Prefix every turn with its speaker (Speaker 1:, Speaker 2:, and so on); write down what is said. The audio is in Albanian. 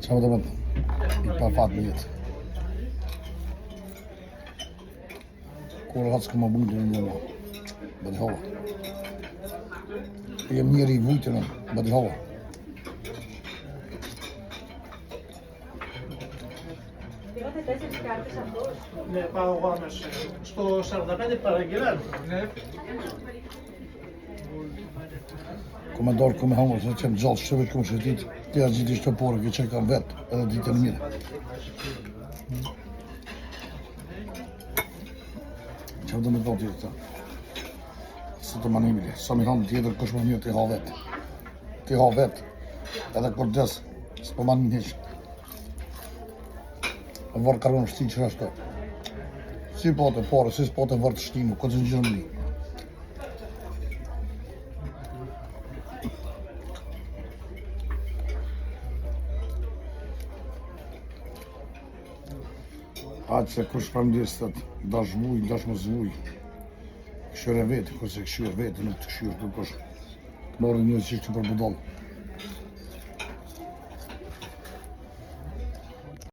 Speaker 1: Çfarë do të thotë? I pa fat në jetë. Kur rahat s'ka më bundë në një. Bëdi hova. Jem njëri I vujtën, bëdi hova.
Speaker 2: Ne pago Gomes. Στο 45 παραγγελάν. Ναι.
Speaker 1: Come dorë, come hangër, se qenë gjallë shëvet, come shëtit, të ja gjithë ishte porë, që që kam vetë, edhe ditën mirë. Që do me do tjetë ta? Së të manimili, sa mi hanë tjetër kush më mirë t'i ha vetë. T'i ha vetë, edhe kur des, s'po manim heqë. E vërë kargon shti që ashtë. Si pote porë, si s'pote vërë të shtimu, këtë që në gjënë një. Aqë se kush përndjes të dash vuj, dash më zvuj. Këshyre vetë, kërse këshyre vetë, nuk të këshyre të kush. Morë njëzë që ishte për budallë.